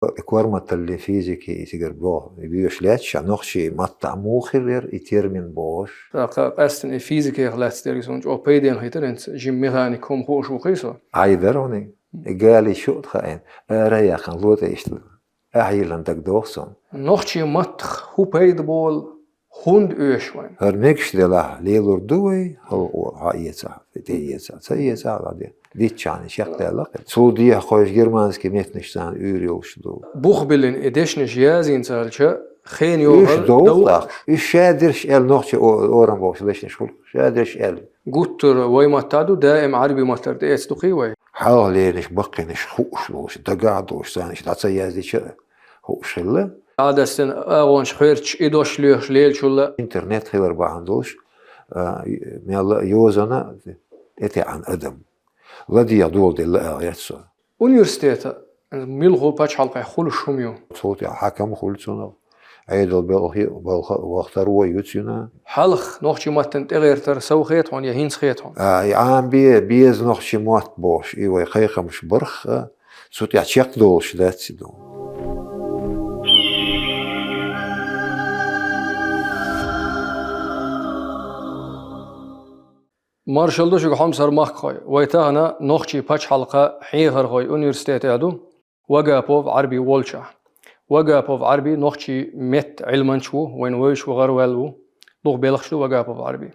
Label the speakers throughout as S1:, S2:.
S1: Equarma talle fiziki itiger bo bios lech nochchi matta mochiger itermin bosch.
S2: قاستن فيزيك غلات ديري سونج او بيدين هيترنت جيم ميخانيكوم خوش وخيسو
S1: Aideroni egali shot khaen raya kan lote ist ahillan dag dochson.
S2: نوختي ماتخ هو بيد بول هوند اوشوين
S1: Her nekst de la lelur dui hol haiyetsa teyetsa sayetsa lade ditchani shaqtela. Suudiya khosh germanski metnistan üriyolşdu.
S2: بوخبلن اديشن جيازين سالچا خين
S1: Üç
S2: يوغر
S1: doğuqlaq. Üç şadirş el noqçi oran boşleşin şul. Şadirş el.
S2: قوتر ويماتادو دائم عربي ماتر ديتس دقيوي
S1: حاليش بقينش خوش دقعدوش ثانيش لا تسيازديش خوشله.
S2: عادستن اغونش خيرش ايدوش ليش ليل شولا
S1: İnternet خير بعندوش ميلا يوزنا اتي عن ادم. لدي دول دي لا يتسو.
S2: Университета ميلغو باش حلقة خلو شوميو
S1: صوتي حكم خلصنا. عيدل بالخي واختاروا يوتيونا.
S2: حلخ نوختي ماتن تغير تر سو خيتون يا هينس خيتون
S1: عام بيز نوخشي موات بوش ايوه خيخه مش برخ صوتي عشق دولش داتسي دول.
S2: مارشال دوشو حمصر ماخ خوي ويتانا نوختي باش حلقة حيغر خوي universitet ادو وقابوف عربي وولشا وقابوف عربي نوختي مت علمانشو وين ويش وغروالو لوغ بيلخشو وقابوف عربي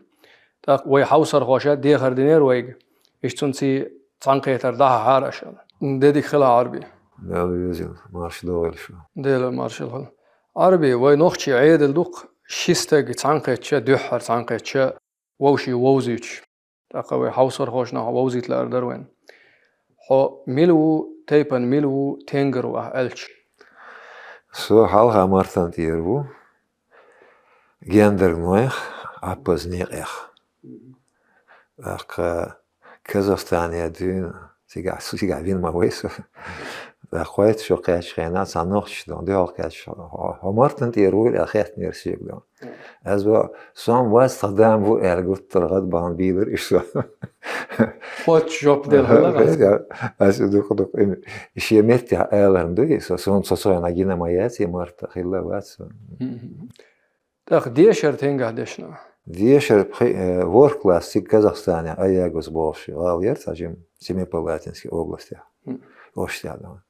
S2: تاق وي حوصر خوشا ديخر دينير ويغ اشتونسي تانقيتر daha harashal dedik خلا عربي
S1: لا يوزن مارش دول شو.
S2: ديل مارشال خلا عربي وي نوختي عيدل دوق شيستك تانقيتشا دوحر تانقيتشا ووشي ووزيتش تاقوي حوصر خوشنا ووزيت لاردر وين حو ميلو تيبن ميلو تنجر وألش
S1: سو حالها مارتان تيربو جندر نويخ عباز نيخ اخ كازاخستان يدين سيقع بين ما ويسو اخوات شو قاش خينا صنوخش دون دي قاش مارتان تيربو الاخيت نيرسيك دون ازو سون واس تخدم بو قلت الغد بان بيبر ايش
S2: فوت جوب ديل هلا
S1: اسو دوك اشي متي ايلرن دوي سون سوسو ناجينا ماياتي مارتا خيلا واتس
S2: تاخ ديشر تنجح دشنا
S1: ديشر ورك كلاس في كازاخستان اياغوس بوش غالير تاجم سيمي بلاتинский области оштяда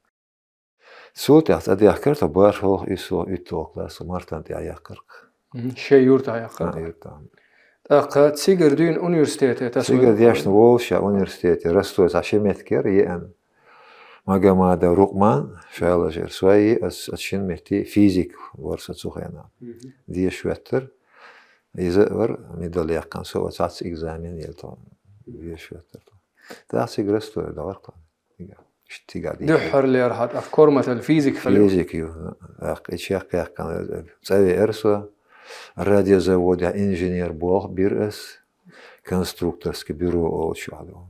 S1: сутя adi акерта бар хол исо ито класс мартан ти аякырк
S2: شي يورت هيا تاق تسيجر دين universitet تسوي
S1: سيجر دياشن وولشا universitet رستوز عشمتكر يان ماجما دا روقمان شالجر سوي اشين متي فيزيك ورسة سوخينا دي شوتر يزور ميدل يقان سو تاعس اكزامين يلتون دي شوتر تاع سيجرستو دارق
S2: دحر لي راحت افكار مثل الفيزيك
S1: فيزيك يو اشياء كان تسوي ارسو радио завода инженер бог бирс конструкторский бюро очадо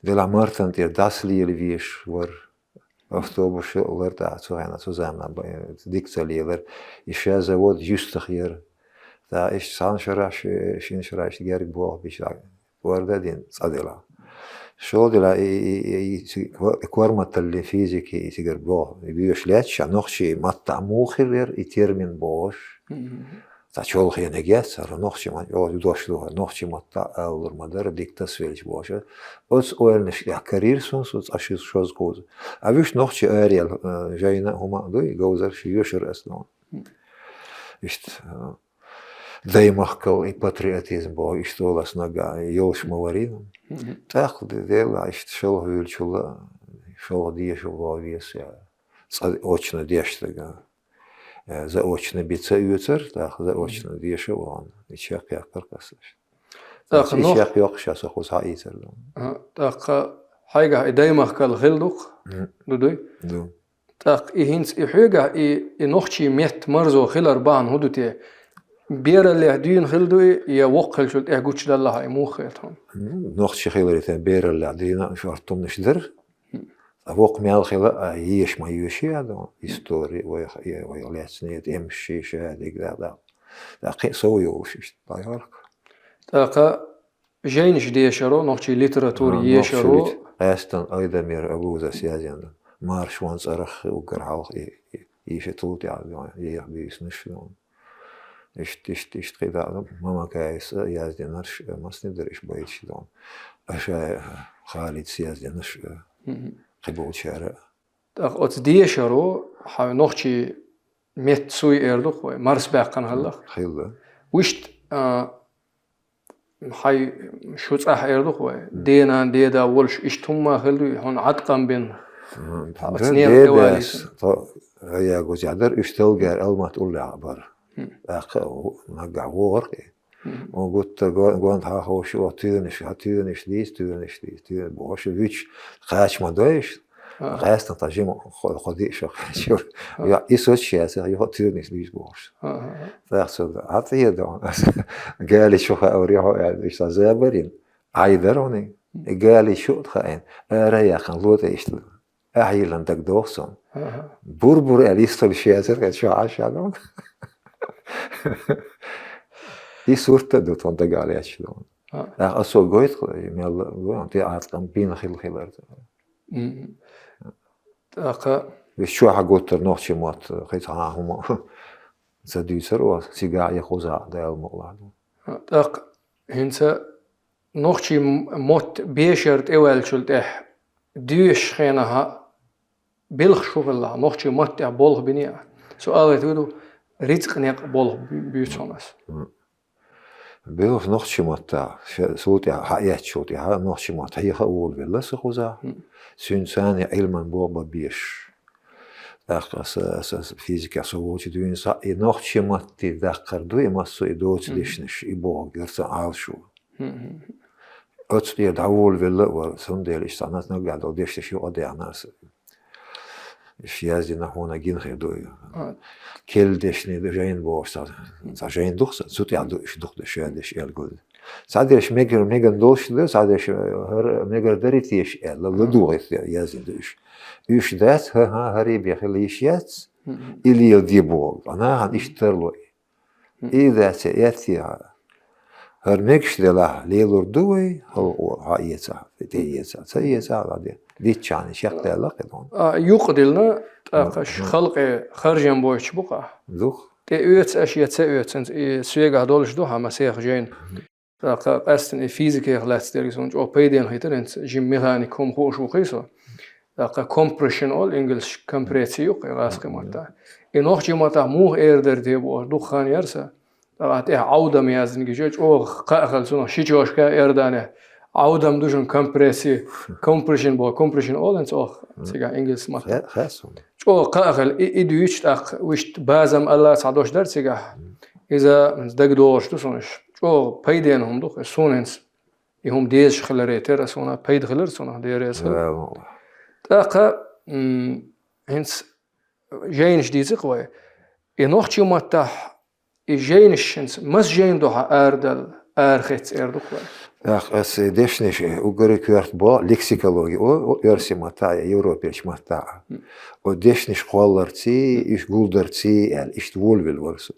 S1: дела мартан те дасли виш вор автобус лерта цуена цузамна дикталевер еще завод юстахер да иш саншараш шиншараш герг бог бишаг ورده دين صدلا شو دلا كورما تل فيزيكي تيجر بو بيوش لاتش نوخشي ماتا موخير يترمن بوش تاچول خينا جاس ر نوخشي ما دوشلو نوخشي ماتا اولر مادر ديكتاس ويلش بوش اوس اولنش يا كارير سونس اشيز شوز كوز ابيش نوخشي اريال جاينا هما دوي جوزر شي يشر اسلام اشت دايمахкал и патриотизм бо что лас нога ёлш маварин так дела ишт шол гүлчула шол диешо вовеся очно дештага заочно бица юцер так заочно диешо он ичак як каркасаш так ичак yok şasa xos haýyser
S2: так حاجة دايمахкал غلدق دودوي так ihins ihuga i nochchi met marzo khilar ban hudute بير اللي هدين خلدوي يا وقل شو تأجوش لله هاي مو خيرهم
S1: نقطة خير اللي بير اللي هدينا شو أرتم نشدر أوق ميال خير يش ما يشي هذا هيستوري ويا سنيت إمشي شهادة كذا ده قي سوي وش طيارك
S2: تاقا جينش ديشرو نقطة ليتراتور يشرو
S1: أستن أيضا مير أبوزا سيازيان مارش وانس أرخ وقرعوخ يشتوت يعني يبيسنش دون إشت قيدا ماما كايس يازدنرش مس ندرش بيتش دون أشا خالد سيازدنرش قبول شارع
S2: أت ديشرو نوخشي ميت سوي إردوخ مارس باقن هلا
S1: خيلا
S2: وشت حي شو تصح إردوخ دينا ديدا ولش إشتهم ما خلوا هون عتقم بين اثنين
S1: ديبس هي جوز يقدر يشتغل ما تقول لي عبر نقع ورقي وقلت قلت ها هو شو تيرنش ديس تيرن بوش فيش خاش ما دويش خاص تنتجم خدي شو يا يسوش يا سي يو تيرنش ديس بوش فاحسن حتى يدون قال لي شو اوريها يعني ايش زابرين عايدروني قال لي شو تخاين اريا خن لوت ايش أحيلًا تقدوسون بربر أليستو الشيء شو عشان دي صورة دوتون تقالي أشلون أصل قويت يلا قوي عارض بين خيل
S2: أق
S1: شو حقوت نوتش مات خيط هم زديسر وسيجا يخوزا ده الموضوع
S2: أق هنسا نوتشي موت بيشرت أول شلته ديش خينها بلخ شغل نوتشي موت بولخ بنيا سؤال تقولوا رزق نيق بولخ بيوتشونس
S1: بلخ نوتشي مات صوتي حيات شوتي ها نوتشي مات هي أول بلا سخوزا سنساني علما بوبا بيش أس فيزيكا سووتي دوين سا نوتشي مات تذكر دوي ما سو يدوت ليشنش يبوغ يرسا عالشو أتستي دعول بلا وسندل إشتانات نقعد وديش شو أدي ناس شيازي نحونا جين خيدوي كل دشني جاين بوش جاين دوخ سوتي عدو إيش دوخ دشيادش يالجود سعدش ميجر دوش ده سعدش هر ميجر دريتيش يلا لدوغ يازي دوش إيش ذات ها هري بيخلي إشيات اللي يديبوغ أنا هن إشترلوي إذا سيأتي هر ميكش دلا ليلور دوي هو هايسا تيسا سيسا غادي ديتشان شيخ دلا قدون
S2: يقدلنا تاقش خلق خرجن بوش بقى
S1: دوخ
S2: تي اوتس اشياء تي اوتس سويغا دولش دوها مسيخ جين تاقا قاستن فيزيكا غلات تيريسون او بيدين هيترنت جيم ميكانيك كوم خوش وقيسو تاقا كومبريشن اول انجلش كومبريسيو قاس قيمتا انوخ جيمتا مو ايردر ديبو دوخان يرسا تاقا عوده ميازن جيج او قاخل سونو شيجوش كا ايردانه عودم دوشن كومبريشن بو كومبريشن اول انت او سيغا انجلس مات
S1: خاصهم
S2: او قاخل ايدويش تاق ويش بازم الله 19 در سيغا اذا دغدوش دوسونش او بيدينهم دوخ سوننس يهم ديش خلريتر سونا بيد خلر سونا ديريس تاق هنس جينش ديزي قوي انوخ ماتا جينشنس مس جين دوها اردل ارخيت اردوخ
S1: أس دشنش وقري كيرت با لكسيكولوجي أو يرسي متاع يوروبيش متاع ودشنش قولرتي إيش قولدرتي يعني إيش تقول بالورس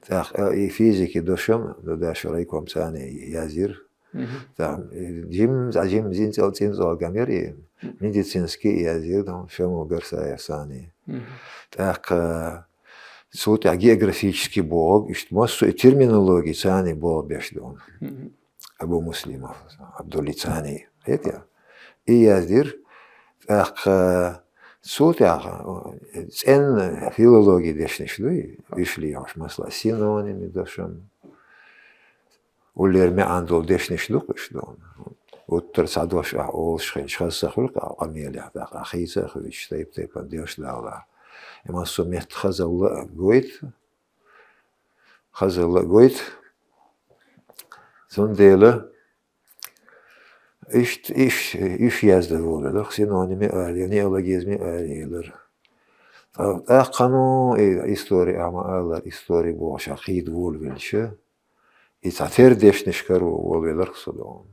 S1: تاخ فيزيكي دوشم داش رايكم ثاني يازير تاع جيم زين زال جاميري ميديسينسكي يازير دون شمو قرصا ثاني تاخ صوت جيوغرافيشكي بوغ إيش ماسو ترمينولوجي ثاني بوغ بيش دون أبو مسلم عبد الله ثاني هيك يا يازير أخ صوت يا إن فيلولوجي ديش نشلوي إيش لي عش مثلا سينونيم داشم واللي رمي عنده ديش نشلوش دون وترصدوش أول شيء خاصة خلق أميل هذا أخي سخويش تيب ديش لا ما سميت خزل قويت زنديله إيش يزدل ولا سينونيمي أري نيولوجيزمي أريلر أقنو إستوري أما إستوري بوش أخيد وولفيلش إتعثر ديش نشكرو وولفيلر صدون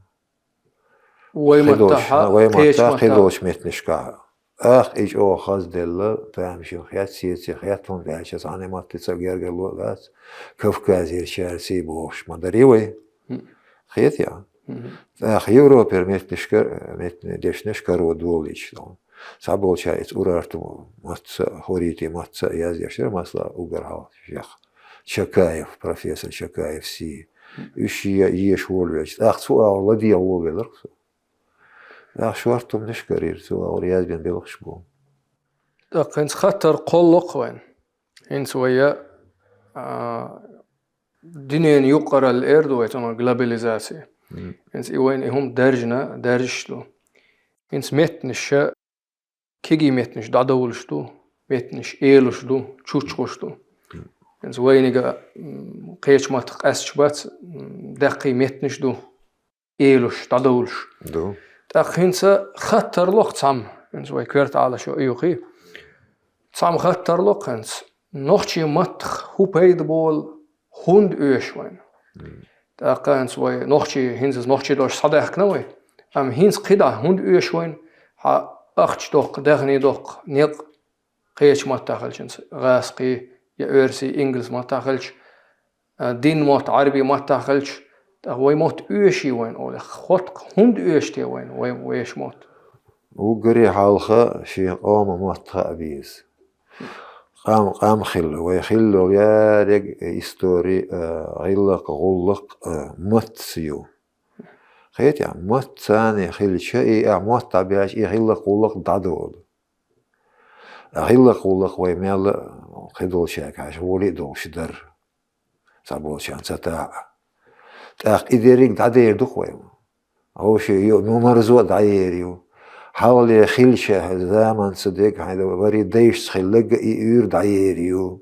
S1: ويمتاح خيلوش ميت نشكا إيش أو خاص دلة تامشي خيات سيتي خياتهم بعشة أنا ما تتصغير قالوا لا كوكازير شارسي بوش ما دريوي خيات يا أخ يوروبير ميت ديش نشكر ودوليش دون صعبول شايت أورارتم ماتس هوريتي ماتس ياز يشتر مثلا أوجرها شيخ شكايف بروفيسور شكايف سي إيش يشول ويش أخ سؤال ولدي هو بيلرخ أخ شوارتم نشكرير سؤال رياض بين بيلخش بو
S2: دقنس خطر قلق وين هنس ويا دنيا يقرا الارض ويتنا جلوباليزاسي هنس وين هم درجنا درجلو هنس متنش كيجي متنش دادولشتو متنش ايلشتو تشوتشوشتو هنس وينيغا قيش ما تقاسش بات دقي متنش دو ايلش دادولش
S1: دو
S2: دق هنس خطر لوق صام هنس وي كيرت على شو ايوخي صام خطر لوق هنس نوختي ماتخ هو بيد بول هوند اوش وين دق هنس وي نوختي هنس نوختي دوش صدق كنوي ام هنس قدا هوند اوش وين ها أختش دوق دغني دوق نيق قيش ما تاخلش غاسقي يا إرسي إنجلس ما تاخلش دين موت عربي ما تاخلش وي موت أوشي وين أول خطق هند أوشتي وين ويش موت
S1: وقري حالخا شي قام ماتخا أبيز قام خلو ويخلو يا رج إستوري غلق غلق متسيو خيت يعني مت ثاني خل شيء مت طبيعي يغلق غلق دادول غلق غلق ويميل خدول شاك عش ولي دوش در صابول شان ستا تاق إدريك دادير دخوي هو شيء نمرزو دايريو حاول خل شه زمان صدق هذا وري ديش خلق يور دايريو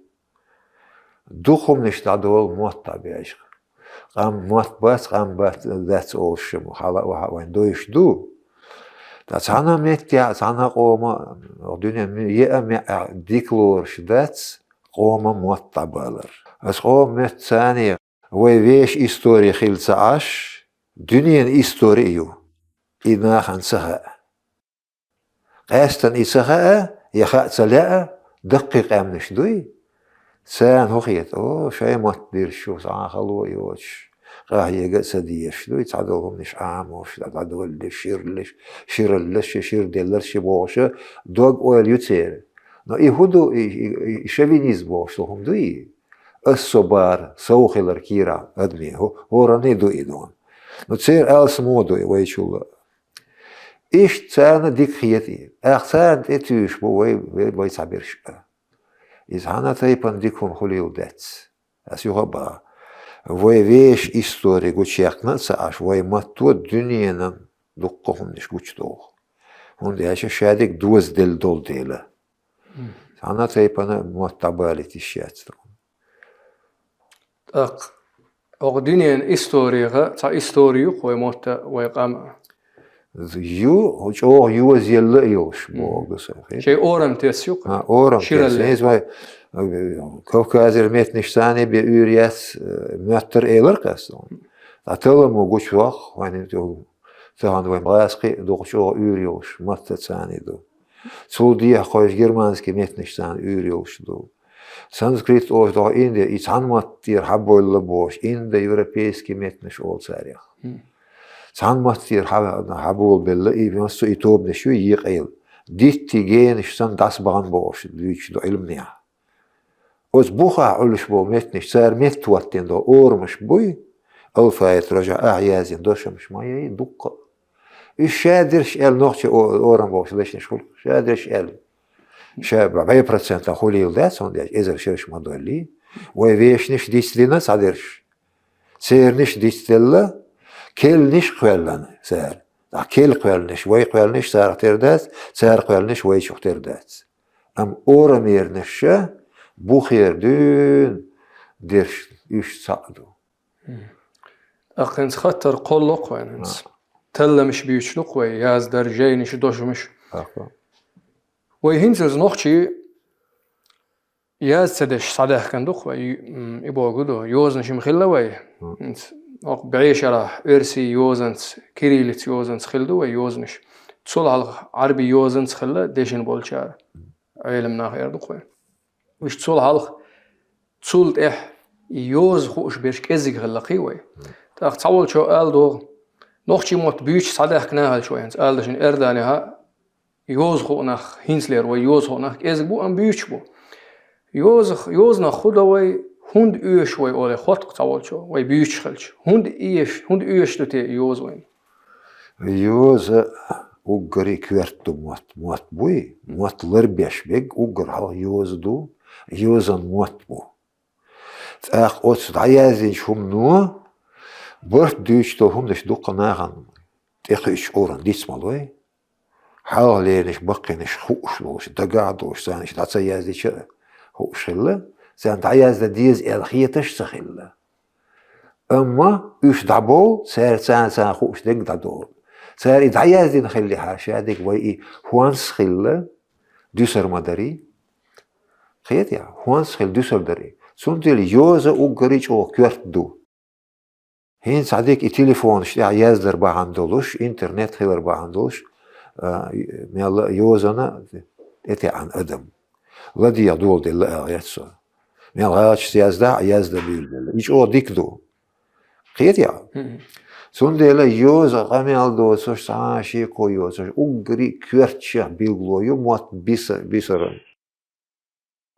S1: دخم نش دادول مت طبيعي قام مات بس قام بس that's all شمو حالا وين دويش دو that's أنا متى أنا قوما الدنيا يأمي ديكلورش that's قوما مات تبالر بس قوم مت ثاني ويش إستوري خلص عش دنيا إستوريو إنا خنسها قاستن إسها يخاء سلاء دقيق أمنش دوي سان هوخيت شيء ما تدير شو سان خلو يوش راه يجا سديش لو يتعدوهم نش عاموش تعدو شير دلش بوش دوغ اويل يوتير نو يهودو شافينيز بوش لهم دوي الصبار سوخلر كيرا ادمي هو راني دو يدون نو تسير الس مودو ويشول ايش تانا ديك خيتي احسن اتوش بو وي صابرش إذا أنا تايبان ديكون خليل داتس أسيوها ويش إستوري قوتشيقنا ساش وي ماتو الدنيا دقهم نش قوتشتوخ هون عشان شادك دوز دل دول ديلا أنا تايبان متابالي تشيات
S2: دنيا إستوريغا تا إستوريو وي موت ويقام
S1: يو يو زيلا يوش بوغس
S2: شيء أورم تيسيوق
S1: أورم تيسيوق ما كوكاز الميت نشتاني بأورياس متر إيلر كاستون أتلا موجوش واق وين تهان وين براسقي دوغشو أوريوش متر ثاني دو سودية خوش جرمانسكي ميت نشتان أوريوش دو سانسكريت أوش دو إندي إتان ماتير حبو اللبوش إندي يوروبيسكي ميت نش أول ساريخ سان ماتير حبول بالله يمسو يتوب نشو يقيل ديت تيجين شتان داس بان بوش ديش دو علم نيا اوز بوخا علش بو متنش سار مت توتين دو اور مش بوي الفايت رجع اعيازين دوش مش ماي دق الشادرش ال نوختي اورم بوش ليش نشكل شادرش ال شاب 40% خولي داس اون داش اذا شرش مدولي ويش نش ديستلينا صادرش سيرنش ديستلا كل نش قولن سار كل قولنش وي قولنش سار تردات سار قولنش وي شو تردات ام اورمير نشا بوخير دون ديرش يش صعدو
S2: أخنس خطر قلق وين تلا مش بيشلق وي ياز درجين مش دوش مش وي هنزز نوختي ياز سدش صدق كندوق وي يبغى قدو يوزن شي مخلة وي بعيش على إرسي يوزنس كيريلت يوزنس خلدو ويوزنش تصل على عربي يوزنس خلا ديشن بولشار علمنا غير دقوين وش تصل على تصل يوز خوش بيش كزيك خلا قيوي تاخ تصول شو قال دو نوختي موت بيش صدق كناها شوي قال دشن إردانها يوز خونخ هينسلر ويوز خونخ إزق بو أم بيوش بو يوزنا خدا وي هند إيش وي أولي خطق تاولشو وي بيوش خلش هند إيش تي يوز وين
S1: يوز угри кверту мот буй мот лербеш бег угр хал يوز دو يوزن мот бу ах от даязин шумну борт дүйчтө хумдеш дукканаган техиш оран дисмалой حاولينش بقينش خوشلوش دقعدوش سانش دعسا يازديش خوشله سان دعياز ديز الخيتش سخله اما يش دعبو سان خوش دق دعدول سار دعياز دي نخلي حاشا ديك وي هوانس خله دوسر مداري خيت يا هوانس خل دوسر داري سونتيل يوزا اوغريش او كورت دو هين صديق التليفون شتاع يازدر باندولوش انترنت خير باندولوش ميال يوزنا اتي عن ادم لدي يدول دي لا يتسو ميال غاش يازدا بيل ايش او ديكدو خيت يا سونديلا يوزا غاميال دو سوش ساشي كويوز اوغري كورتشا بيلغلو موت بيسر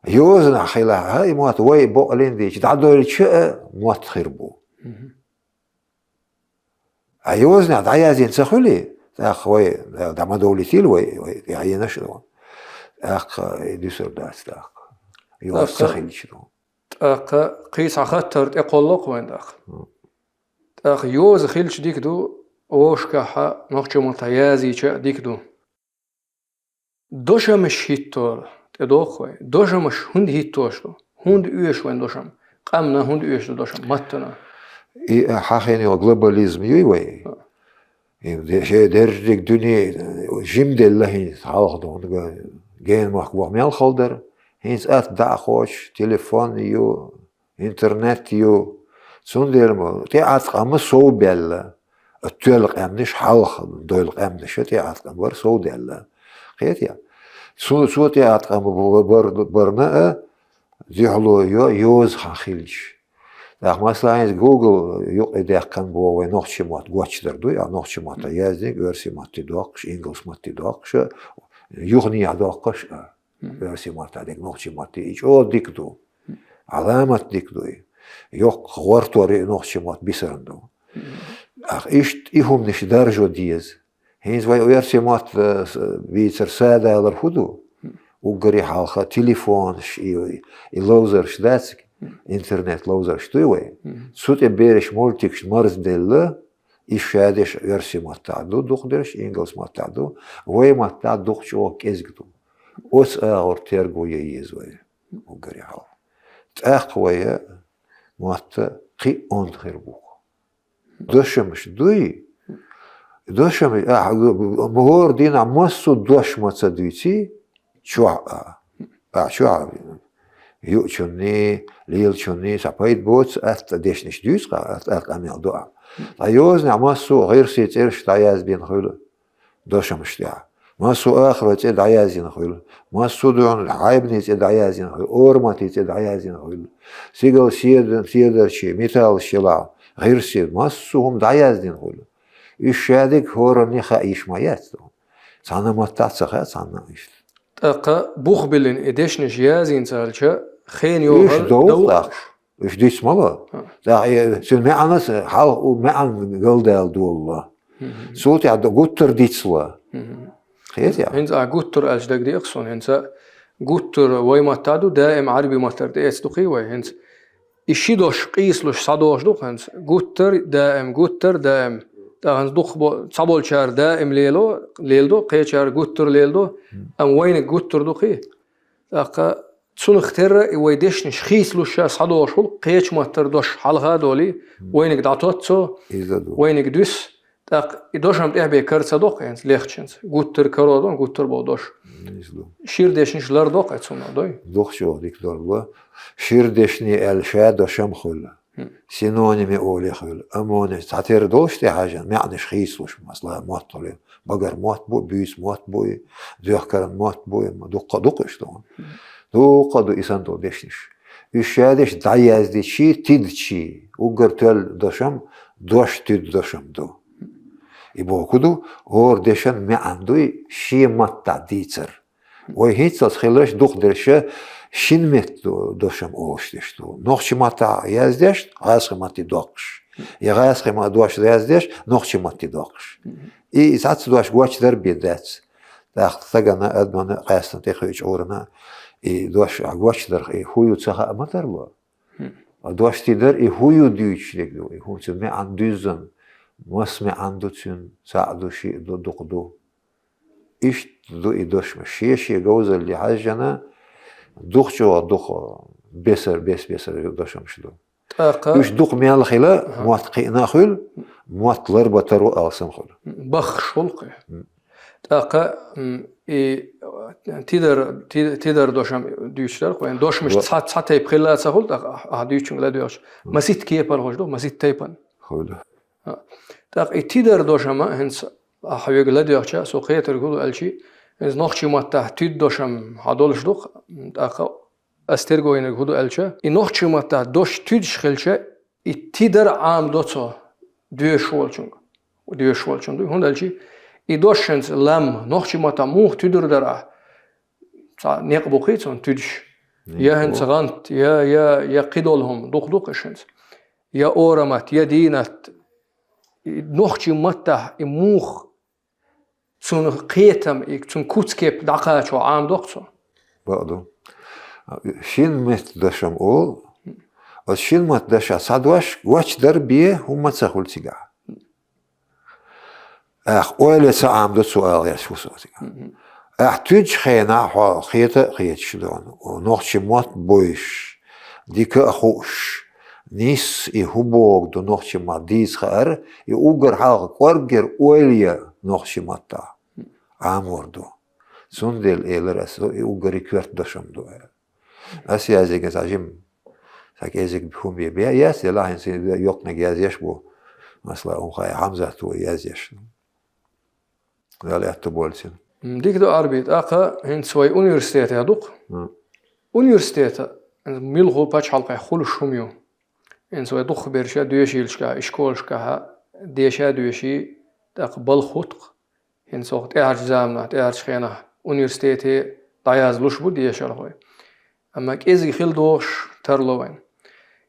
S1: يوزنا خيلا هاي موت وي بولين دي تعدول تشا موت خربو يوزنا دعيازين سخولي اخوي دما دولتي وي يعني شنو اخ يدسر داست اخ يوسخين شنو
S2: اخ قيس خطر اقولق وين اخ يوز خيلش ديك دو اوشكا نوخشو متيازي تشا ديك دو دوشم شيتور تدوخ وي دوشم هند هيتوش هند يوش وين دوشم قامنا هند يوش دوشم ماتنا
S1: اي حاخيني глобализм يوي درجك دنيا جيم الله تعالى جين محكوم مال خالدر هينس أت داخوش تليفون يو إنترنت يو سوندير ما تيعات قام سو بيلا التولق أمنش حالخ دولق أمنش تيعات قام بر سو بيلا خيتيا سو تيعات قام برنا زيحلو يوز خخيلش Ах مثلا جوجل يقدر كان بو نوخش مات غوتشدر دو يا نوخش مات يازنيك ورسي مات دوقش انجلش مات دوقش يغني دوقش ورسي مات ديك نوخش مات ايش او ديك دو علامات ديك دو يوق غورتوري نوخش مات بيسرندو اخ ايش يهم نش درجه ديز هينز واي ورسي مات بيتر ساده الهدو وغري حالخه تليفون يلوزر شداتك интернет лаузар что его суть берешь мультик марс делла и шадеш версии матаду духдерш инглс матаду вой матад духчо кезгду ос ортергу езвой угрял тахвая мат қи он хербу дошмш дуи дошм мор дина массу дош мацадвити чуа يوتشوني ليلشوني سبايد بوتس أت ديشنش دوسقا أت أميل دوا تايوز نعماسو غير سيتيرش تاياز بين خيل دوشمش تاع ماسو آخر تي دايازين خيل ماسو دون عيبني تي دايازين خيل أورماتي تي دايازين خيل سيجل سيدرشي ميتال شلا غير سيد ماسو هم دايازين خيل إيشادك هورني خايش مايات صانا ماتات سخات صانا إيش
S2: أقا بوخ بلين إديشنش يازين سالشا خين يوهر دوقش
S1: إيش دي اسمه ده سن معناس حال ومعن قلدال دولا صوتي عد قطر ديتسلا خير يا
S2: هنز قطر أجدك دي أقصون هنز قطر وي ماتادو دائم عربي ماتر دي استقي وي هنز إشيدوش قيسلوش صدوش دوخ هنز قطر دائم ده هنز دوخ صبول شار دائم ليلدو قي شار قطر ليلدو أم وين قطر دوخي أقا تسون اختر ويدشنش خيسلوش صدوش هول قيش ماتر دوش حلقة دولي وينك دعطوتسو وينك دوس تاق دوشم تحبي كرت دوق يعني ليختشنس قطر كرودون قطر بودوش شير دشنش لار دوق اتسونا دوي
S1: دوق شو ديك دورلا شير دشني الشا دوشم خلا سينونيمي اولي خلا امون تعتير دوش تي حاجه ما عندش خيسلوش مثلا موطل بقر موت بو بيس موت بو ذكر موت بو دوقش دون دوق دو إسانتو دشنش يشادش دعياز دي شي تيد شي وقرتل دوشم دوش تيد دوشم دو يبوكدو اور دشن ما عنده شي متا ديتر وهيت خلاش دوخ درشه شين مت دوشم اوشتشتو نوخشي متا يازدش غاس ماتي دوخش يا غاس ما دوش يازدش نوخشي ماتي دوخش اي زات دوش غوچ در بيدات تاختغنا ادمن قاستن تخيج اورنا اي دوش غوچ در اي هويو تصها امترلو دوش تدر اي هويو ديوچلك دو اي هوچ ما عندوزن مسمع عندوتن ساعدوشي دو دقدو ايش دو ايدوش مشيشي جوز اللي حاجنا دوخشو دوخ بسر بسر دوشم شدو ايش دوخ ميال خلا مواتقينا خل مواتلر بترو السم خل
S2: بخ شلقي تاقا تيدر دوشم ديوشلر وين دوش مش سات تايب خلا تسخل تاقا ديوشن لا ديوش مسيت كيبر هوش دو مسيت تايبن
S1: خل
S2: تاقا تيدر دوشم هنس حويق لا ديوشا سوقيه ترغلو الشي از نوخشي ماتا تيد دوشم هادولش دوخ تاقا استرغوين غدو الشا اي نوخشي ماتا دوش تيدش خلشا اي تيدر عام دوتو ديوشولچون دو هون الشي اي دوشنز لام نوخشي ماتا موخ تيدر درا صا نيق بوخيتون تيدش يا هنس غانت يا قيدولهم دوخ شنس يا اورمات يا دينات نوخشي ماتا اي موخ تون قيتم تون كوتسكيب دقاچو عام دوخصو
S1: بعدو شين مت دشم اول شين مت دشا صدوش واتش دربيه هم تسخل تيغا اول عام دو سؤال يا شو سوتيغا تيج خينا خيت شدون ونوخشي مات بويش ديك اخوش نيس اي هوبوك دو نوخشي مات ديس خير اي اوغر حاغ كورجر اوليا نوخشي ماتا عاموردو سندل ايلر اسو اي اوغري كورت دشم دو اسي ازيك ازاجم ساك ازيك بهم بيبيا ياس يلا هنسي يوقنا يازيش بو مثلا اون خاي حمزه تو يازيش لا اتبولسين
S2: ديك دو اربيت اقا هن سوي اونيفرسيتي هادوق اونيفرسيتي ميلغو باش حلقه خلشوميو ان سوي دوخ بيرشا دويشيلشكا اشكولشكا ديشا دويشي تقبل خطق هن سوقت اعرج زامنا اعرج خينا اونيفرسيتي دايازلوش بو ديشال هوي اما كيزي خيل دوش ترلوين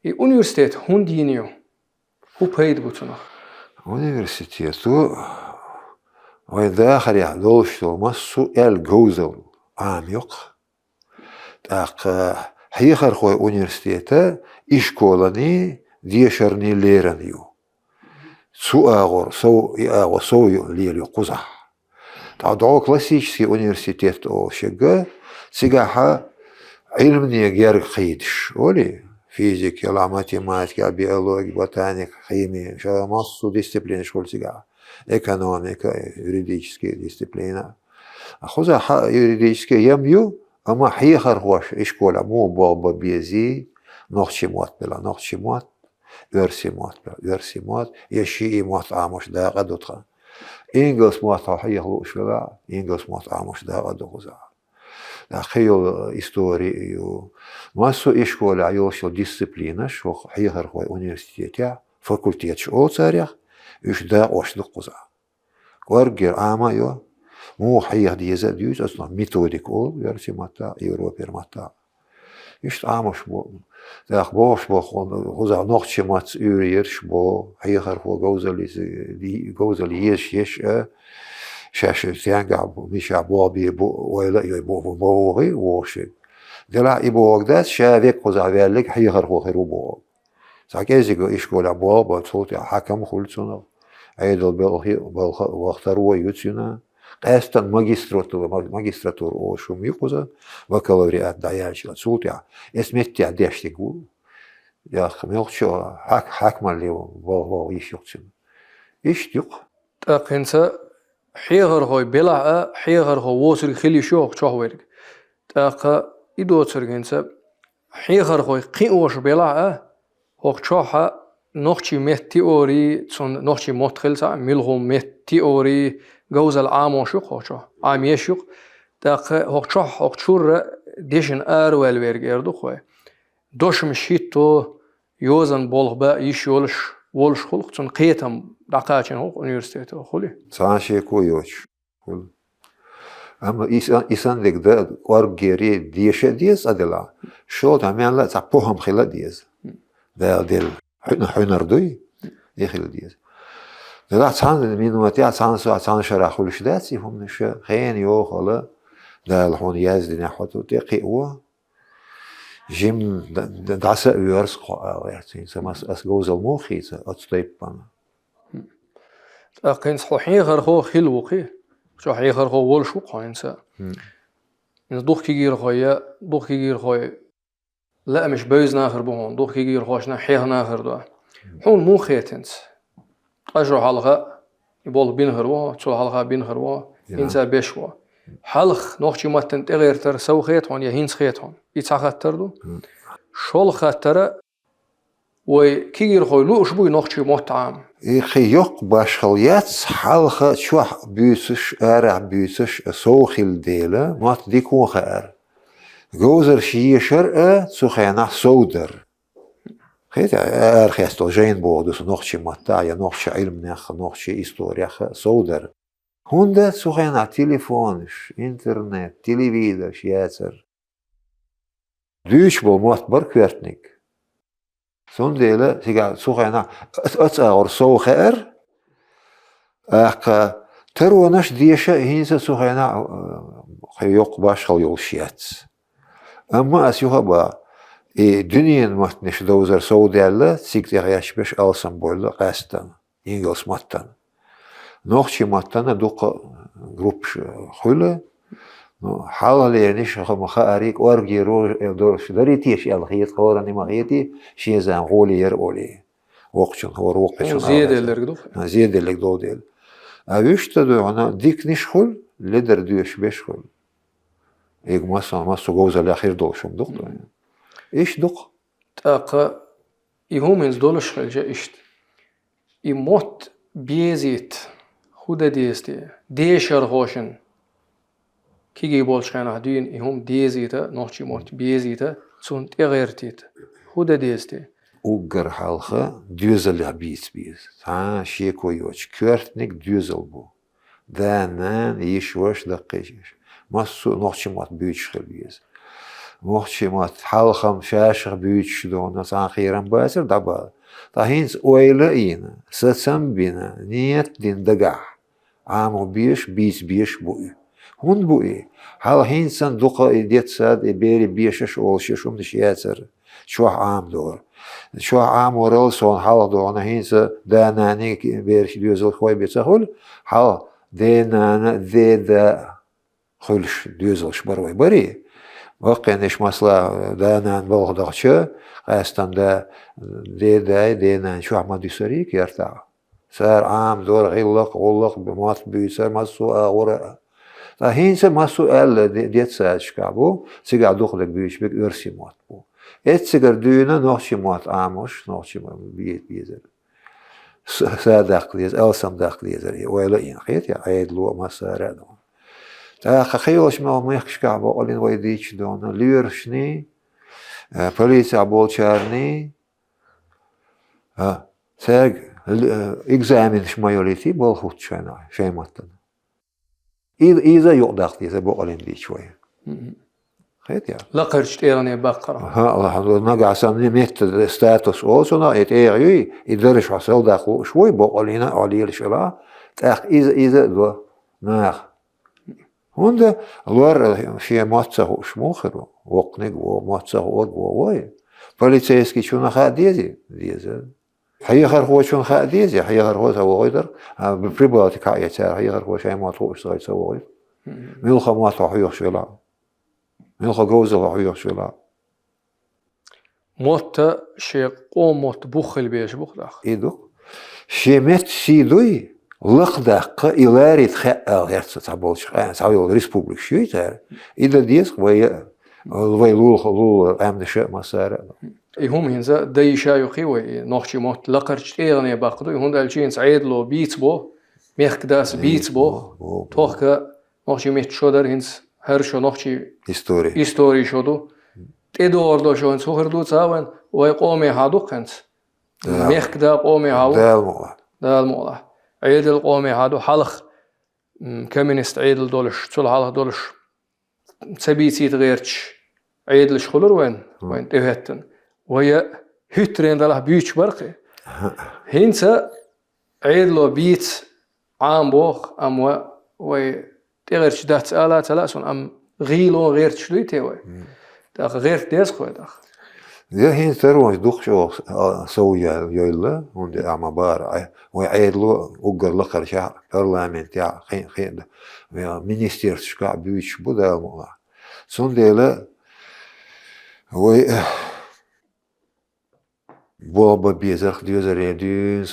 S2: اي اونيفرسيتي هون دينيو هو بايد بوتنا
S1: اونيفرسيتيتو ويداخل يعدوش تو مسو الجوزل عميق تاق حيخر خوي اونيفرسيتي اشكولاني ديشرني ليرانيو سو اغور سو ليليو قزح تعدو كلاسيكسي اونيفرسيتيت او شيغا سيغاها علمني غير خيدش ولي فيزيك ماتيماتيكا بيولوجيا بوتانيك химия شو массу дисциплин школ сига экономика юридические дисциплины ахуза юридические ямью ама хихар хош школа мо баба бези нохчимот бела нохчимот версимот яши мот амош да гадотха инглис мот хихлу швела инглис мот амош да гадоза خيول историю массу школа يوشو дисциплина шо хихар хой университете факультет шо царях үш да ошлық қоза көргер амайо му хих диза дюз аслан методик ол версимата европермата ишт амош бо дах бош бо қоза нохчимат үрерш бо хихар хо гозали еш شاشة تيانجا مش عبوابي ولا يبوغي وشيء دلا يبوغ ده شافيك قزعبالك حيغر هو خير بوغ ساكيزي إشكول عبواب صوتي حكم خلصنا أيضا واختاروا يوتينا قاستن ماجستراتور أو شو ميقوزا بكالوريات دايالش صوتي اسمتي عديش تقول يا خميل شو حكم اللي والله يشيقتنا إيش تيق
S2: تقنسا حيغر هوي بلا حيغر هو وصل خلي شوق شهورك تاقا إدو ترجنسا حيغر هوي قيوش بلا هو شوحا نوخشي مت تيوري تون نوخشي متخلسا ملهم مت تيوري جوز العام شوق هو شو عام يشوق تاقا هو شوح هو شور ديشن أروال ويرجردو خوي دوش مشيتو يوزن بولغ با يشولش ولش خلق تون قيتم دقاچن هو universitet خولي
S1: سانشي كويوش أما إنسان لك ده أرجعي ديش ديز أدلا شو تعمل لا تعبهم خلا ديز ده دل حنر دوي يخل ديز ده تعان من وقتها تعان شرح خلش داتي هم نش خين يو خلا ده الحون يزدنا حطوا تقيوا جيم دعسة يورس قاعد سماس أسجوز المخي أتصيب بنا
S2: أقين صحيح غير هو خلوقي شو حقيقة غير هو ولش وقاينسا إن دوخ كيجير خويا دوخ كيجير خويا لا مش بيز ناخر بهون دوخ كيجير خواشنا حيه ناخر ده حون مو خيتنس أجر حلقة يبول بين غروا تشول حلقة بين غروا إنسا بيشوا حلق نوخشي ما تنتغير تر سو خيت هون يهينس خيت هون يتساخت تردو شول خاطر وكيجير خويا لو شبوي نوخشي مطعم
S1: خيوق باشخليات حلقة شو بيسش أرع بيسش سوخيل ديلا ما تديكون خير جوزر شيء شرقة سخينا سودر خيت أرخيستو جين بودس نوخشي متاع نوخشي علم نخ نوخشي إستوريا سودر هوندا سخينا تليفونش إنترنت تلفزيون شياتر دوش بومات بركوتنيك سون ديلا سيجا سخينا أتأور سو خير أك ترونش ديشة هينسا سخينا خيوق باش خليوشيات أما أسيوها با دنيا ماتنش دوزر سودالا سيكتي غياش باش ألسن بولا قاستن إنجلس ماتن نوخشي ماتن دوق جروب خلا حالا لينش خمخا أريك أرجي دورش دريتيش الخيط قورني مغيتي شيء زان غولي يرقولي وقتشن هو روقشن
S2: زيادة اللي رقدو
S1: زيادة اللي قدو ديل أويش تدو أنا ديك نشخل لدر دوش بيشخل إيج ماسو جوز الأخير دوشم دق يعني إيش دق
S2: تاقا يهومنز دولش خلجة إشت يموت بيزيت خودا ديستي ديشر غوشن كيجي بولش خانا هدين يهوم ديزيتا نوخشي موت بيزيتا سون تغيرتيت خودا ديستي
S1: أوجر حلقة دوزل بيس ها شيكو يوش كورتنيك دوزل بو دانان يشوش دقيش ماسو نوخشي مات بيوش خلبيز نوخشي مات حلقة مشاش بيوش دون سان خيران باسر دبا تاهينس اويلين ستسم بينا نيت دين دقع عامو بيش بيش بوي هون بوي حال هينسان دوقا ديت ساد بيري بيشش اولشش نشياتر شو عام دور شو عام ورل سون حال دون هينسا داناني بيرش دوزل خوي بيتسهل حال دينانا دا خلش دوزلش بروي بري وقنش مسلا دانان بوغدغشا قاستن دا دينان شو عمد يسريك يرتع سار عام دور غلق بمات بيسر مسو اغورا هينسا مسو ال ديت ساش كابو سيغا دوخلك بيش بك ارسي مات بو اتسيغر دونا نوخشي مات عاموش نوخشي مات بيزر سادق ليز ألسم دق ليزر ولا إن خيت يا عيد لو ما صار دون خيوش ما يخش كعبة قلنا ويديش دون ليرشني بوليس عبولشارني ساق إكزامين شمايوليتي بالخوت شانا شيء ماتن إذا يقدر ليزر بقولين دي شوية خيت يا
S2: لا قرشت إيراني بقرة
S1: ها الله نجا عشان نمت ستاتوس أوسنا إتأيي يدرش عسل داخل شوي بقولينا عليه الشلا تأخ إذا دو ناخ هوندا لور شيء ماتسه شموخر وقنق وماتسه وواي بوليسيسكي شو نخا ديزي حيغر هو شو نخا ديزي حيغر هو سوى غير ببريباتي كايتار حيغر هو شيء ما توش صار سوى غير ملخا ما توحيخ شلا ملخا جوز توحيخ شلا
S2: موت شيء قومت بخل بيش بخدخ
S1: إيدو شيمت سيدوي لقدق إلاري تخاء غيرت تعبولش تعبول ريسبوبليك شويتار إذا ديسك ويا لول أمن شيء ما صار
S2: يهم هنزا داي شايوخي وي نوخشي موت لقرش إيراني باقدو يهون دالشين سعيد لو بيتس بو ميخ داس بيتس بو توخك نوخشي ميت شودر هنز هرشو نوخشي هيستوري شودو تدو أردو شو هنز هردو تاوان وي قومي هادو خنز ميخ دا قومي هاو دا الموضوع عيد القومي هادو حلق كمينست عيد الدولش تول حلق دولش سبيتي تغيرش عيد الشخلر وين تهتن وهي هترين دله بيوش برقي هينسا عيد لو بيت عام بوخ أم وي تغيرش ده تسألات لا سون أم غيلو غير تشلوي تيوي داخ غير تيس خوي داخ
S1: ده هين تروح دوخشو سويا يلا وند أما بار وعيد له وقر لقر شهر برلمان تاع خين مينستير شكا بيوش بودا مولا سون ديلا وي بابا بيزرخ ديوزر يدين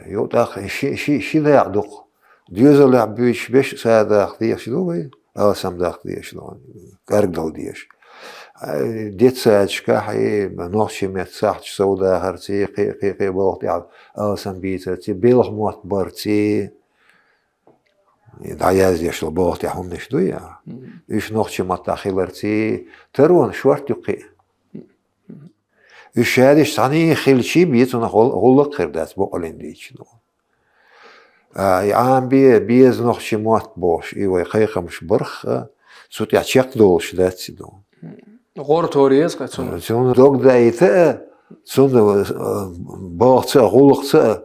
S1: يو داخ شي لا يعدق ديوزر لا بيش بيش ساداخ ديش دو وي سام داخ ديش دو كارغدو ديش ديت ساعتشكا حي نوخشي مت ساعت سودا هرتي قي بوقت يعد سام بيتي بيلغ موت برتي دعياز يشل بوقت يحوم نشدو يا إيش نوخشي مت خيلرتي ترون شورت يقي إيش هادش تاني خيلشي بيتنا غلق خردات بقولين ديش نو عام بيز نوخشي موت بوش إيوه خيخة مش برخ سوت يعشق دولش داتسي دو
S2: غور توريز قتون
S1: سون دوغ دايتا سون باغت غلق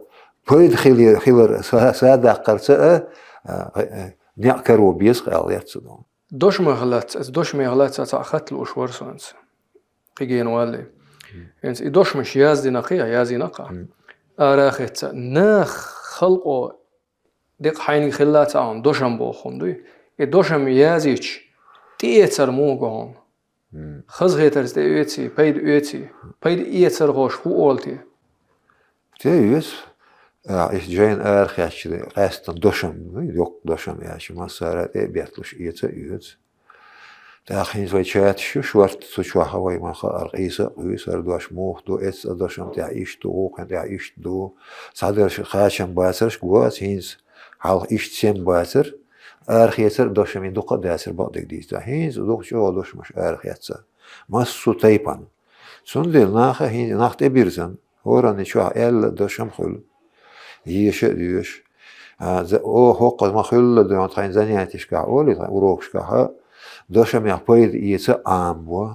S1: بيد خيلر سادا قرتا نعكرو بيز قاليات دو
S2: دوش مغلات تاع خطل وشور سونس قيجين والي يعني دوش مش يازدي نقيا يازي نقا اراخت ناخ خلقو دق حيني خلات عن دوشم بوخون دوي دوشم يازيش تيتر موغون خز غيترز ديوتي بيد ايتر غوش هو اولتي
S1: تيوس إيش جاين أرخيش قاستن دوشم يوك دوشم ياش ما صارت بيتلوش يوت تاخين زوي شات شورت شو هواي ما خار قيسة ويسر دوش موخ دو إس دوشم تعيش دو كان تعيش دو صادرش خاشم باسرش قوات هينز حال إيش تسم باسر أرخيتر دوشم يندو قداسر بعد جديد هينز دوش دوش مش أرخيتر ما سو تايبان سندل ناخه هين ناخت بيرزن هوراني شو ال دوشم خل يش او هوق ما خل دو تاين زنياتش كا اولي وروكش كا دوشم يقيد يت امو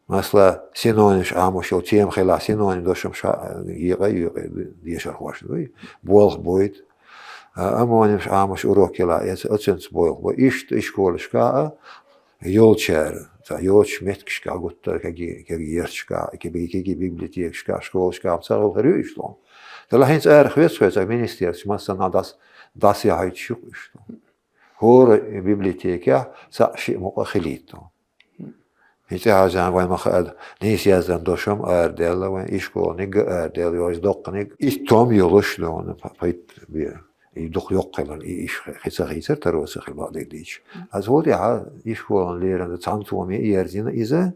S1: مثلا سينونش امو شو تيم خلا سينون دوشم شا يغي ديش خوش دوي بولخ بويد امونش اموش وروكلا يت اتسنس بول وايش كولش كا يولشر يولش متكش كا قلت كي يرشكا كي بيبليوتيكشكا شكولشكا بصار غريشلون تلا هينز ارخ ويس مينستيرش مثلا داس يعيد شو هور بيبليوتيكا ساشي مقخليتو هيك عاجان وين ما خد نيس يازن دوشم اردل وين ايشكو نيج اردل يوز دوقنيج ايش توم يولش لون بايت بي يدخ يقلن ايش خيسر تروس خلبا ديش از هو يا ايشكو ليرن تانتو مي يرزين اذا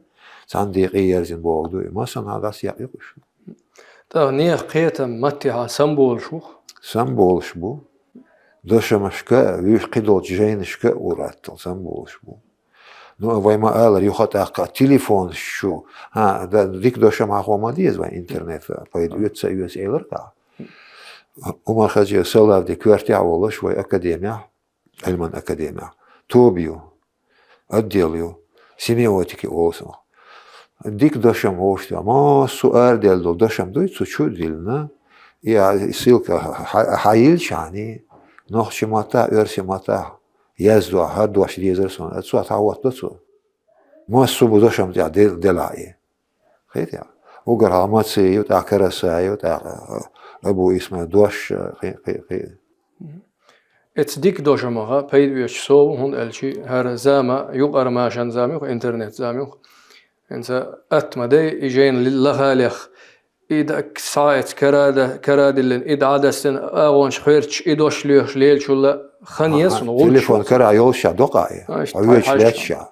S1: صنديق يرزين بوغدو مثلا داس يقيش
S2: تا نيخ قيتا متها سمبول
S1: شبو دوشمشكا ويش قيدو جينشكا ورات سمبول شبو نو ويما قال يخط تليفون شو ها ديك دوشم اخو ما ديز وين انترنت بايد يوتس يوس ايلركا عمر خجي سولاف دي كوارتي اول شوي اكاديميا علما اكاديميا توبيو اديليو سيميوتيكي اوسو ديك دوشم هوشتي ما سؤال ديال دوشم دويت شو ديلنا يا سيلكا حايلش يعني نوخشي ماتا ارسي ماتا يزدو هاد واش ديزرسون اتسو تعوض دتسو ما سو دوشم تاع دلاي خيت يا وقرا ماتسي يوتا كرسا يوتا ابو اسمه دوش خي
S2: ات ديك دوشمها بايد ويش سو هون الشي هر زاما يقر ماشان زامي انترنت زامي انت اتمدي يجين للغالخ إذا ساعت كراد اللي إذا عدسن أغونش خيرش إدوش ليش ليل شو لا خنيس ونقول
S1: تليفون كرا يوشع دقائق أويش لاتشع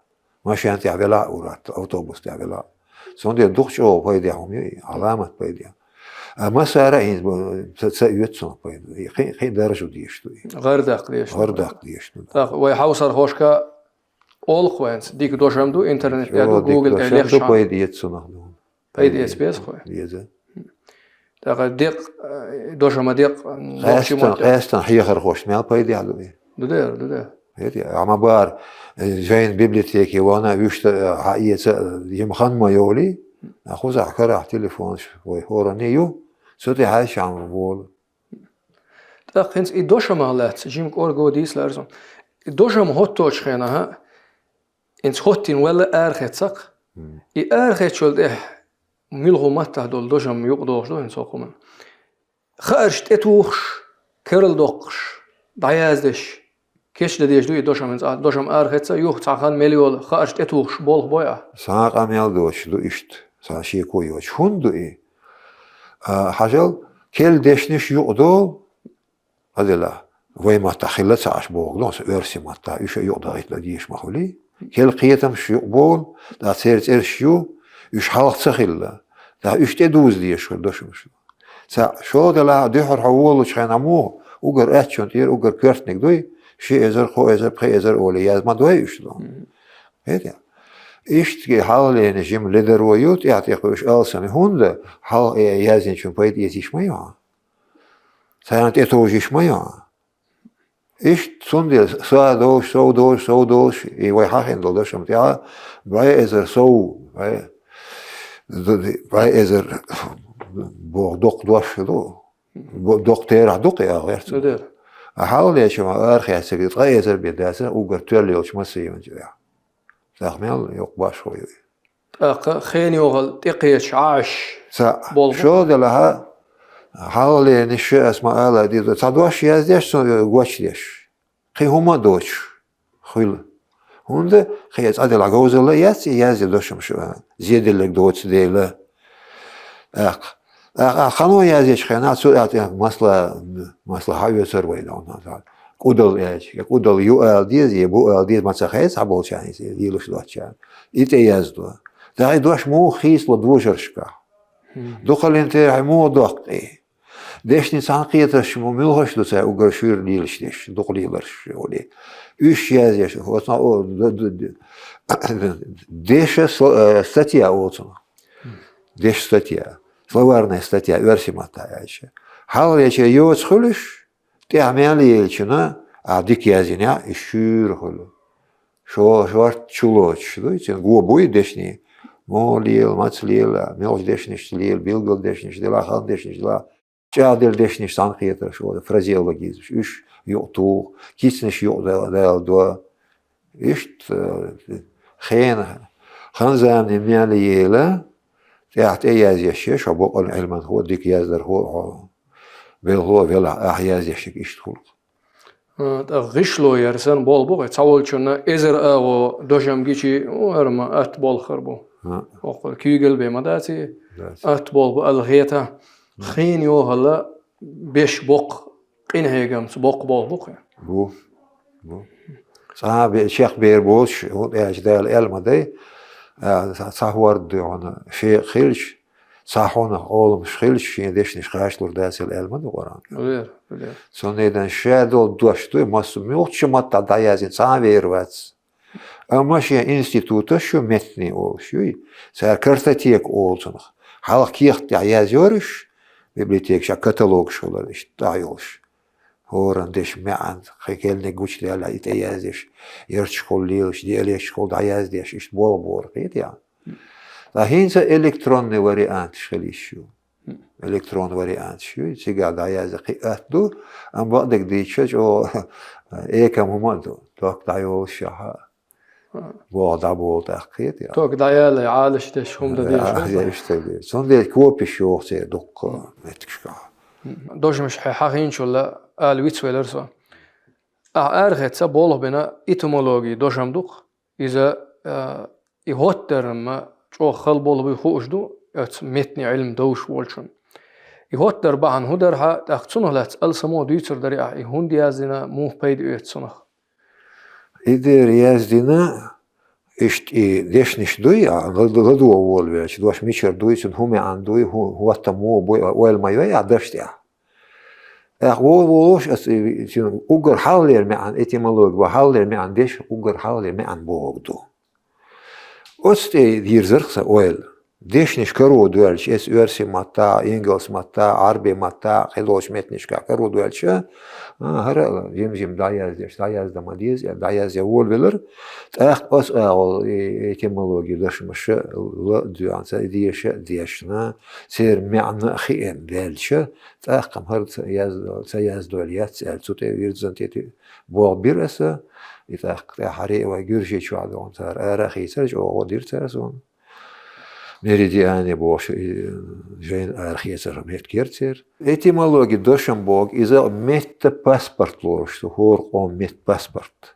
S1: ماشي أنت عبلا أورات أوتوبوس تعبلا سوندي دوخش أو بايديهم علامة بايديهم ما سارعين سيوتسون بايد خي درجة ديشتو
S2: غير داق ديشتو ويحوصر خوشكا أول خوانس ديك دوشم دو إنترنت يا دو جوجل
S1: شو بايد يتسون
S2: بايد يس بيس خوي تاق ديق دوشم ديق نوخشي مات
S1: قاستن حيخر خوش مال بايدي على
S2: دودير
S1: هيدي عم بار جاين بيبليوتيكي وانا ويشت يمخن ما يولي اخوز احكر على تليفون شوي هورانيو صوتي هاش عم بقول
S2: تاق هنس دوشم هالات جيمك اورغو ديس لارزون دوشم هوتوش خينها انس هوتين ولا ارخت سق اي ارخت شول ميلغو مات دول دوشم يقدوش دو انسوقمن خارجت اتوخش كرل دوقش دعيازدش كيش لديش دوي دوشم ارخت يوخ تاخان مليول خارجت اتوخش بولغ بويا
S1: ساق اميال دوش دو اشت ساشي كويوش هندو اي حاجل كل دشنش يقدو هذا وي ما تخيلت ساش بوغ دون سيرسي ما تا يش يقدو غيت لديش مخولي كل قيتم شو بول دا سيرت ارشيو يش حلق تخيل دا يش تدوز ديش دوشم شو سا شو دلا دحر حول شخنامو وگر اتشون تير وگر كرتنك دوي شي ازر خو ازر بخي ازر اولي ياز ما دوي يش دو هيدا إشتكي حال نجيم لدر ويوت يعطيكوش ألسن هند حال يازين شون بايد يزيش مايا ساينت اتوجيش مايا إشت سندل سو دوش يوي حاخين دولش متيا باي ازر سو باي ازر بوغ دوق دوش دو دوق تيرا دوق يا غير حال يشما ارخي اسكي تغي ازر بيداسه وغر توليوش ما سيمن جيا تخمل يقباش خوي
S2: خيني وغل تقيش عاش
S1: شو دلها حالي نشي اسمع الله دي تدواش يازديش غواشديش خي هما دوش خيل هند خيت ادل غوزله ياز دوشم شو زيدلك دوتس ديلا خانو يازيش خنا سوات مسلا هاي سروي دون قدل ايش قدل يو ال ديز يبو ال ديز ما تخيس عبول شان يلوش دوتشان يتيازدو دا دوش مو خيس لدوجرشكا دخل انت مو دقي دشني سانقيتش مو ملهش دو سا وغرشير ليلشتش دقليلرش ولي üç yazıyor. O deş статья olsun. Deş статья. Словарная статья, версимата еще. Хал еще его схулиш, ты амяли ельчина, а дик язиня и шюр хулу. Шо чулоч, видите, губой дешни. Молил, мацлил, мелч дешниш лил, билгл дешниш дела, хан дешниш дела. Чадел дешниш санкиетер, шо фразеология. Üç يقطو كيسنش يقطو دوا إشت خان زامن ميالي يلا تحت أياز يشيش وبقى العلم هو ديك يازدر هو بيلا أحياز يشيك إشت خلق
S2: غشلو يرسن بول بوغي تصول شنا إزر أغو دوشم جيشي ورما أت بول خربو وقل كيغل بمداتي أت بول بو الغيتا خين يو هلا بيش بوق قين هيجم سبوق بوق
S1: بو صاحب الشيخ بيربوش هو اجدال المدي صاحورد انا في خيلش صاحونا اولم خيلش يدش نشخاشلور داسل المد وران سونيدن شادو دوشتو ماسو ميوتش ماتا دايازين صاحبيرвац اما شي انستيتوتا شو متني او شوي سار كرتاتيك اولسن حال كيخت يازيورش библиотек شا كتالوج شولر اش دايوش هورن دش معن خيكل نجوش دي على يتيازش يرشخول ليش دي ليش خول عياز ديش اش بور قيت يعني فهين الكترون وريانت شليشو الكترون وريانت شو تيقعد عياز قياتو ام بعدك دي تشج او ايكم همدو توك دايوش وضع بوضع قيت يعني
S2: توك دايال عالش دش هم
S1: ديش سون دي كوبيشو سي دوك متكشكا
S2: دوش مش حقين شولا الويتس ويلرسو ارغت سبوله بنا ايتيمولوجي دوشم دوق اذا يهوتر ما جو خلبول بيخوشدو ات متني علم دوش ولشن يهوتر بان هدرها تاخصنه لا تسالسمو ديتر دري يهون ديازنا مو بيد اتسنه
S1: إذا يازدنا إشت ديشنش دوي غدو أول بيش دوش ميشر دوي سن هم عندوي هو تمو بوي ويل ما يوي عدشتيا وولوش سن أوجر حالير معن إتيمولوج وحالير معن ديش أوجر حالير معن بوغدو أستي دير زرخة ويل ديش نشكرو دولش اس ارسي متا انجلس متا عربي متا خلوش مت نشكا كرو دولش هر يم داياز دماديز داياز يول بيلر تاخ اس ايتيمولوجي داش مش لا دوانس ديشنا سير معنى خين دالش تاخ كم هر ياز دوليات سالتوت يرزنتي بو بيرس يتاخ حري وجرجي شو عدون صار ارخي سرج او دير ترسون Меридиане бош жен архиесер меткертер. Этимологи дошамбог иза метта паспорт лорш, хор о мет паспорт.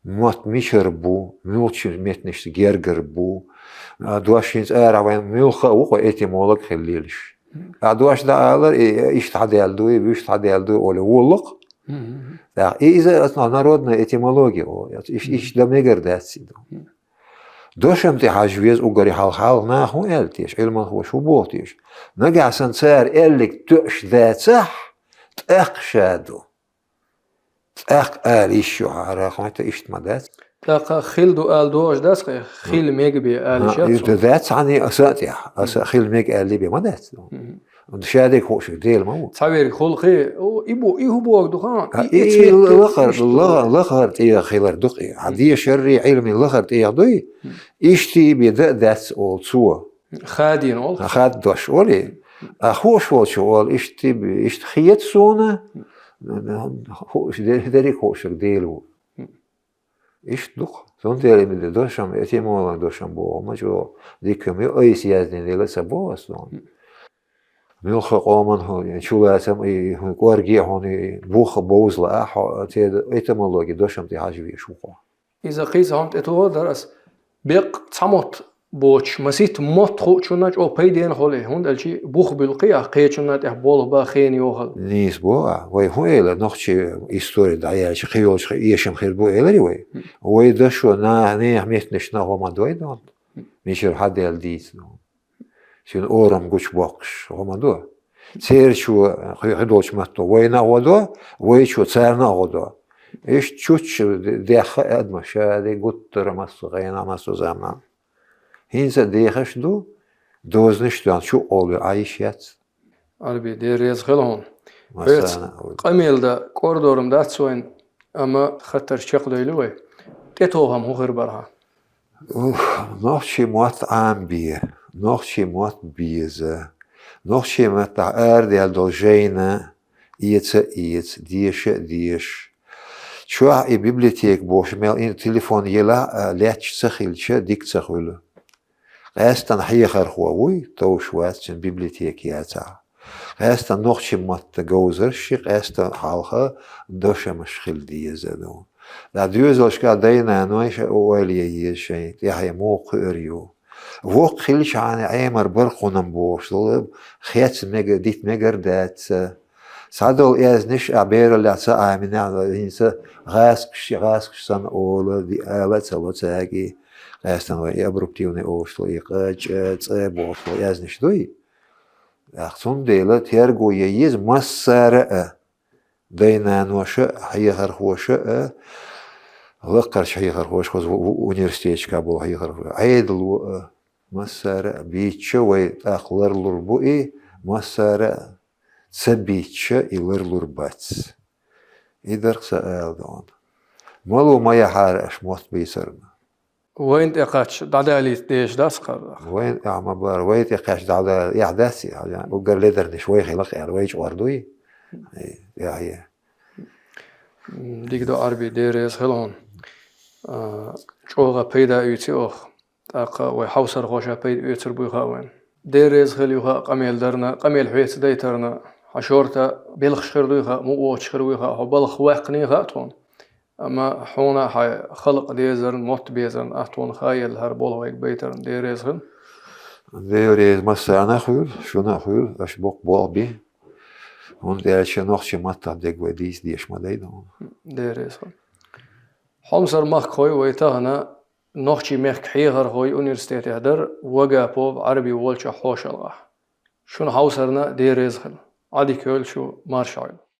S1: Мот мишер бу, мулчер метнеш гергер бу. Дуашинс аравен мулха уко этимолог хелилш. Дуаш да алар иштадалдуй, виштадалдуй оле уллык. Да, иза народная этимология, иш да мегердатси. دوشم تی حجویز اوگری حال نه هو التیش علم هو شو بوتیش نجا سنسار الک توش ذاته اقشادو اق آلیشو عراق ما تیشت مدت
S2: تاق خیل دو آل دوش دست خیل میگ بی آلیشات
S1: ذات عنی اساتی خیل میگ آلی بی مدت شادك خوش ديل ما
S2: تعبير خلقي او يبو ايه بوق دخان
S1: ايه لخر تي خيلر دقي عادي شري علمي لخر تي ضي اشتي بدا ذاتس اول سو
S2: خادين اول
S1: خاد دوش ولي خوش وال اشتي اشت خيت سونا خوش داري خوش ديلو ايش دق سون ديل من دوشم اتيمو دوشم بو ما جو ديكم اي سيازن ديل سبو اصلا ملخ قومن هو يعني شو لازم يقارجي هوني بوخ بوزلا تيد إتمولوجي دوشم تي حاجة بيشوفه
S2: إذا قيس هم تتوه درس بيق تسمت بوش مسيت مت خو شناج أو بيدين خاله هون دلشي بوخ بالقيا قيا شنات إحبال با خين يوهل
S1: نيس بوا وي هو إله نخشي إستوري دعياش خيوش يشم خير بو إله وي وي دشو نه ميتنش نه هما دوي دون ميشر حد يلديت شن أورم قش باقش هما دو سير شو خدوش ماتو وينا ودو ويشو سيرنا ودو إيش تشوتش ديخ أدمش هذه قط رمس غينا مسو زمان هينسا ديخش دو دوزنش دوان شو أولي عايشيات
S2: عربي دير يزغلون قميل دا كوردورم دات سوين أما خطر شق ديلوي تتوهم هو غير برها
S1: نوشي موات عام بيه نوشي موات بيزه نوشي متع أردل دولجينا إيتس ديش شو أي بيبليتيك بوش ميل إن تليفون يلا لاتش سخيلش ديك سخيله قاستن حيخر خووي توش واتشن بيبليتيك ياتا قاستن نوشي مات جوزرش قاستن حالها دوشة مشخيل ديزه لا دوزلش كادينا نويش أولي يشين يحيى موقع ريو وق خلش عن عامر برقونم بوش خيات ميجر ديت ميجر دات صادول از نش عبير لا سا من هنسا غاسكش سن اول دي آلت سلوتاگي غاستن وي ابروبتيوني اوشلو يقاج صبوشلو از نش دوي اخصون ديلا تيرغو ييز مسار دينا نوش هيهر خوش لقرش هيهر خوش خو университет كابو هيهر عيدلو مسار بيتش وي اخلر لربوي مسار سبيتش إلر لرباتس إدرك سأل دون مالو ما يحارش موت بيسرنا
S2: وين تقاش دعدالي ديش داس قرر
S1: وين عمبار وين تقاش دعدالي يحدثي يعني وقال ليدر نشوي خلق يعني ويش وردوي يا هي
S2: ديك دو عربي ديريز خلون شوغا بيدا يوتي أخ تاقا ويحوصر غوشا بيدا يوتر بيخا وين ديريز خليوها قميل درنا قميل حويت ديترنا عشورتا بلخ شخردويها مو شخردويها هو بلخ واقنيها أتون أما حونا حي خلق ديزرن موت بيزرن أتون خايل هربول ويك بيترن ديريزغن
S1: ديريز مسانا خير شونا خير أش بوق بوالبي هون ديرش نوخشي ماتا ديك وديس ديش ما ديدون
S2: ديريزغن حمصر مخ خوي ويتاهنا نوخشي مخ حيغر خوي أونيرستيتي هدر وقابوب عربي والشا حوش الغا شون حوصرنا ديريزغن عادي كل شو مارشايل